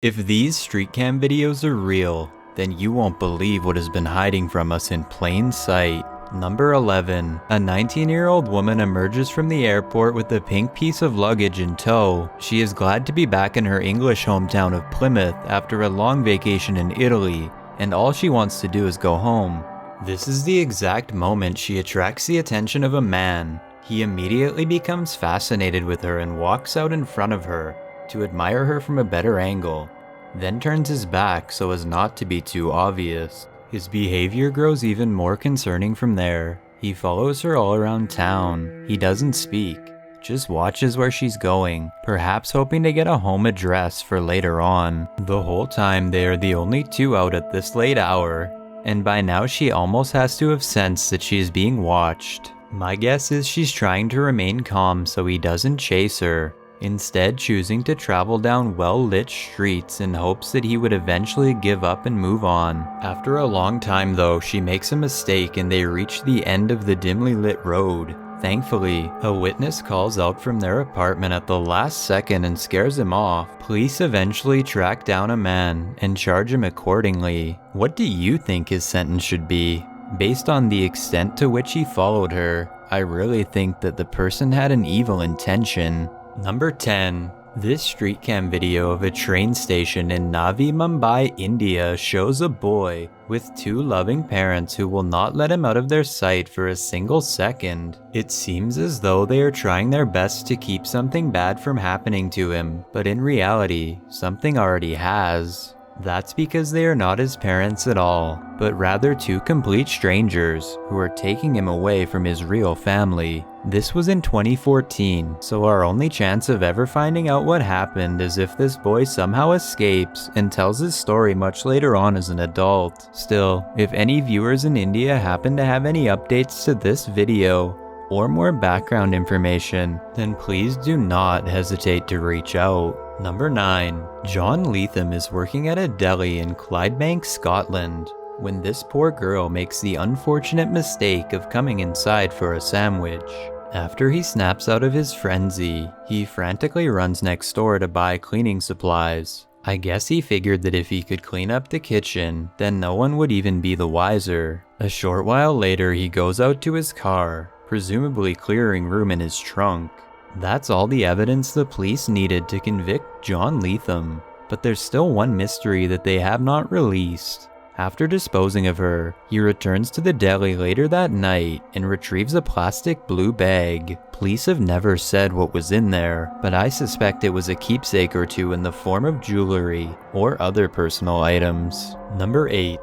If these street cam videos are real, then you won't believe what has been hiding from us in plain sight. Number 11. A 19-year-old woman emerges from the airport with a pink piece of luggage in tow. She is glad to be back in her English hometown of Plymouth after a long vacation in Italy, and all she wants to do is go home. This is the exact moment she attracts the attention of a man. He immediately becomes fascinated with her and walks out in front of her to admire her from a better angle, then turns his back so as not to be too obvious. His behavior grows even more concerning from there. He follows her all around town. He doesn't speak, just watches where she's going, perhaps hoping to get a home address for later on. The whole time they are the only two out at this late hour, and by now she almost has to have sensed that she is being watched. My guess is she's trying to remain calm so he doesn't chase her, instead choosing to travel down well-lit streets in hopes that he would eventually give up and move on. After a long time though, she makes a mistake and they reach the end of the dimly lit road. Thankfully, a witness calls out from their apartment at the last second and scares him off. Police eventually track down a man and charge him accordingly. What do you think his sentence should be? Based on the extent to which he followed her, I really think that the person had an evil intention. Number 10. This street cam video of a train station in Navi Mumbai, India shows a boy with two loving parents who will not let him out of their sight for a single second. It seems as though they are trying their best to keep something bad from happening to him, but in reality, something already has. That's because they are not his parents at all, but rather two complete strangers who are taking him away from his real family. This was in 2014, so our only chance of ever finding out what happened is if this boy somehow escapes and tells his story much later on as an adult. Still, if any viewers in India happen to have any updates to this video, or more background information, then please do not hesitate to reach out. Number 9. John Leatham is working at a deli in Clydebank, Scotland, when this poor girl makes the unfortunate mistake of coming inside for a sandwich. After he snaps out of his frenzy, he frantically runs next door to buy cleaning supplies. I guess he figured that if he could clean up the kitchen, then no one would even be the wiser. A short while later, he goes out to his car, presumably clearing room in his trunk. That's all the evidence the police needed to convict John Leatham, but there's still one mystery that they have not released. After disposing of her, he returns to the deli later that night and retrieves a plastic blue bag. Police have never said what was in there, but I suspect it was a keepsake or two in the form of jewelry or other personal items. Number 8.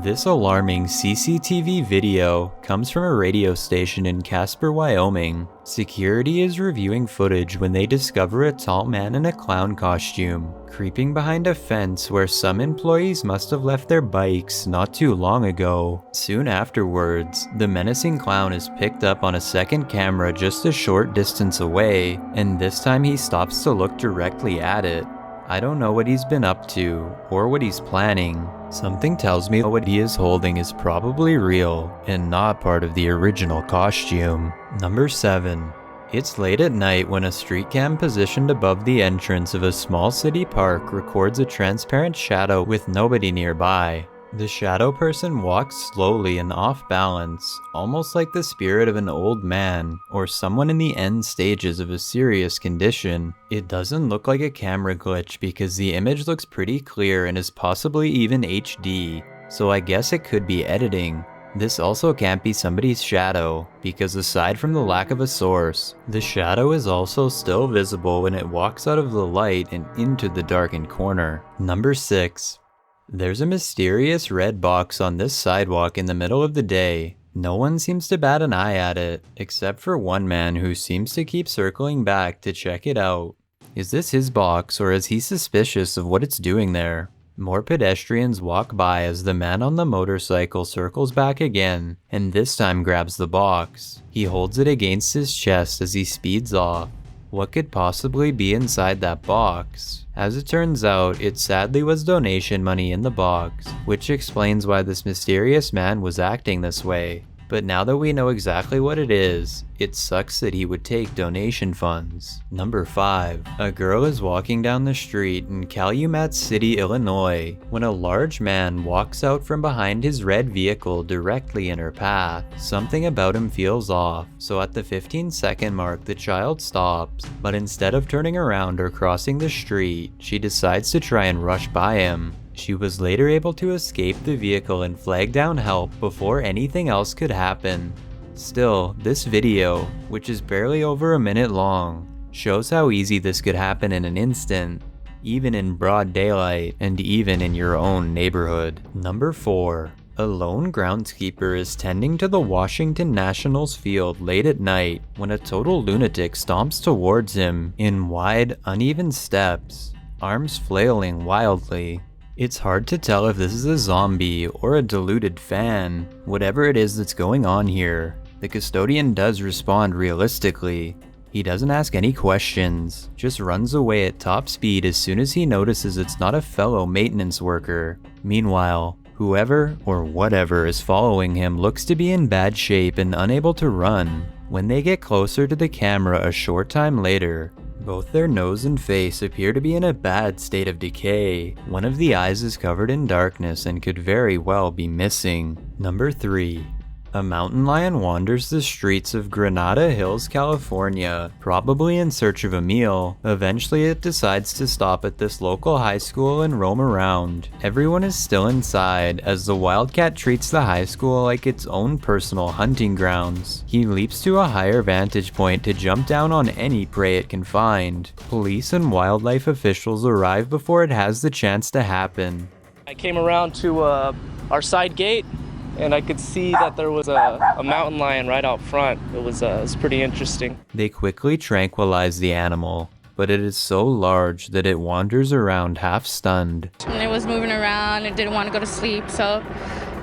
This alarming CCTV video comes from a radio station in Casper, Wyoming. Security is reviewing footage when they discover a tall man in a clown costume creeping behind a fence where some employees must have left their bikes not too long ago. Soon afterwards, the menacing clown is picked up on a second camera just a short distance away, and this time he stops to look directly at it. I don't know what he's been up to, or what he's planning. Something tells me what he is holding is probably real, and not part of the original costume. Number 7. It's late at night when a street cam positioned above the entrance of a small city park records a transparent shadow with nobody nearby. The shadow person walks slowly and off balance, almost like the spirit of an old man or someone in the end stages of a serious condition. It doesn't look like a camera glitch because the image looks pretty clear and is possibly even HD, so I guess it could be editing. This also can't be somebody's shadow, because aside from the lack of a source, the shadow is also still visible when it walks out of the light and into the darkened corner. Number 6. There's a mysterious red box on this sidewalk in the middle of the day. No one seems to bat an eye at it, except for one man who seems to keep circling back to check it out. Is this his box, or is he suspicious of what it's doing there? More pedestrians walk by as the man on the motorcycle circles back again, and this time grabs the box. He holds it against his chest as he speeds off. What could possibly be inside that box? As it turns out, it sadly was donation money in the box, which explains why this mysterious man was acting this way. But now that we know exactly what it is, it sucks that he would take donation funds. Number 5. A girl is walking down the street in Calumet City, Illinois, when a large man walks out from behind his red vehicle directly in her path. Something about him feels off, so at the 15-second mark the child stops, but instead of turning around or crossing the street, she decides to try and rush by him. She was later able to escape the vehicle and flag down help before anything else could happen. Still, this video, which is barely over a minute long, shows how easy this could happen in an instant, even in broad daylight and even in your own neighborhood. Number 4. A lone groundskeeper is tending to the Washington Nationals field late at night when a total lunatic stomps towards him in wide, uneven steps, arms flailing wildly. It's hard to tell if this is a zombie or a deluded fan. Whatever it is that's going on here, the custodian does respond realistically. He doesn't ask any questions, just runs away at top speed as soon as he notices it's not a fellow maintenance worker. Meanwhile, whoever or whatever is following him looks to be in bad shape and unable to run. When they get closer to the camera a short time later, both their nose and face appear to be in a bad state of decay. One of the eyes is covered in darkness and could very well be missing. Number 3. A mountain lion wanders the streets of Granada Hills, California, probably in search of a meal. Eventually it decides to stop at this local high school and roam around. Everyone is still inside as the wildcat treats the high school like its own personal hunting grounds. He leaps to a higher vantage point to jump down on any prey it can find. Police and wildlife officials arrive before it has the chance to happen. I came around to our side gate, and I could see that there was a mountain lion right out front. It was pretty interesting. They quickly tranquilize the animal, but it is so large that it wanders around half stunned. And it was moving around, it didn't want to go to sleep, so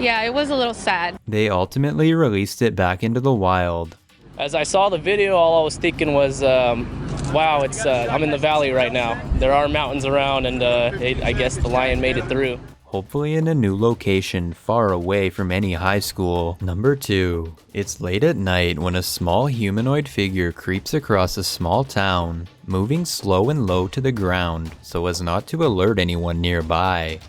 yeah, it was a little sad. They ultimately released it back into the wild. As I saw the video, all I was thinking was, wow, I'm in the valley right now. There are mountains around, and I guess the lion made it through. Hopefully in a new location far away from any high school. Number 2. It's late at night when a small humanoid figure creeps across a small town, moving slow and low to the ground so as not to alert anyone nearby.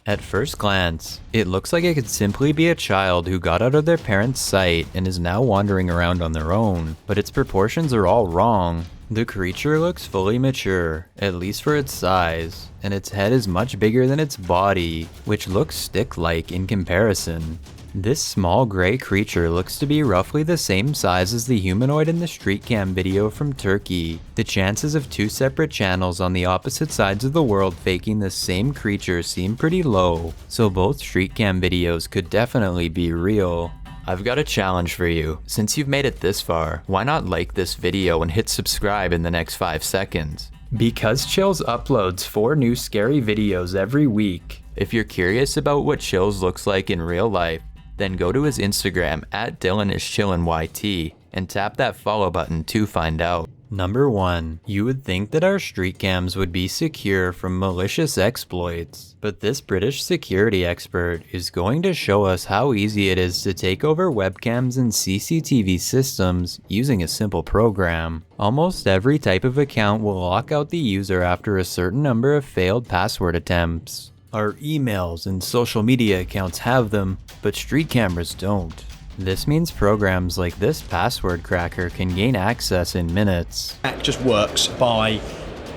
At first glance, it looks like it could simply be a child who got out of their parents' sight and is now wandering around on their own, but its proportions are all wrong. The creature looks fully mature, at least for its size, and its head is much bigger than its body, which looks stick-like in comparison. This small gray creature looks to be roughly the same size as the humanoid in the street cam video from Turkey. The chances of 2 separate channels on the opposite sides of the world faking the same creature seem pretty low, so both street cam videos could definitely be real. I've got a challenge for you. Since you've made it this far, why not like this video and hit subscribe in the next 5 seconds? Because Chills uploads 4 new scary videos every week. If you're curious about what Chills looks like in real life, then go to his Instagram at DylanIsChillinYT and tap that follow button to find out. Number 1. You would think that our street cams would be secure from malicious exploits, but this British security expert is going to show us how easy it is to take over webcams and CCTV systems using a simple program. Almost every type of account will lock out the user after a certain number of failed password attempts. Our emails and social media accounts have them, but street cameras don't. This means programs like this password cracker can gain access in minutes. It just works by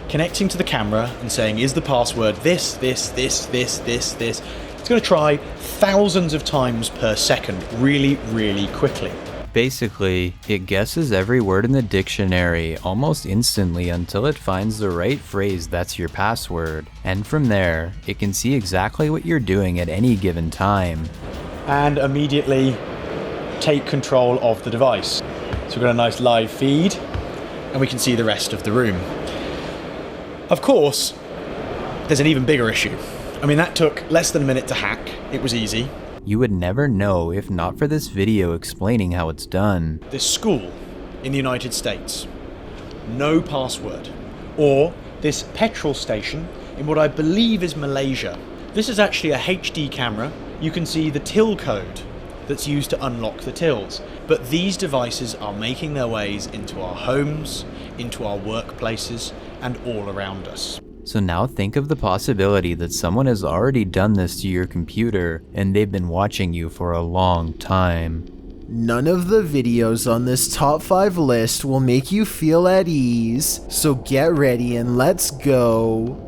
connecting to the camera and saying, is the password this? It's going to try thousands of times per second, really, really quickly. Basically, it guesses every word in the dictionary almost instantly until it finds the right phrase that's your password. And from there, it can see exactly what you're doing at any given time. And immediately take control of the device. So we've got a nice live feed, and we can see the rest of the room. Of course, there's an even bigger issue. I mean, that took less than a minute to hack. It was easy. You would never know if not for this video explaining how it's done. This school in the United States, no password, or this petrol station in what I believe is Malaysia. This is actually a HD camera. You can see the till code that's used to unlock the tills. But these devices are making their ways into our homes, into our workplaces, and all around us. So now think of the possibility that someone has already done this to your computer and they've been watching you for a long time. None of the videos on this top 5 list will make you feel at ease, so get ready and let's go.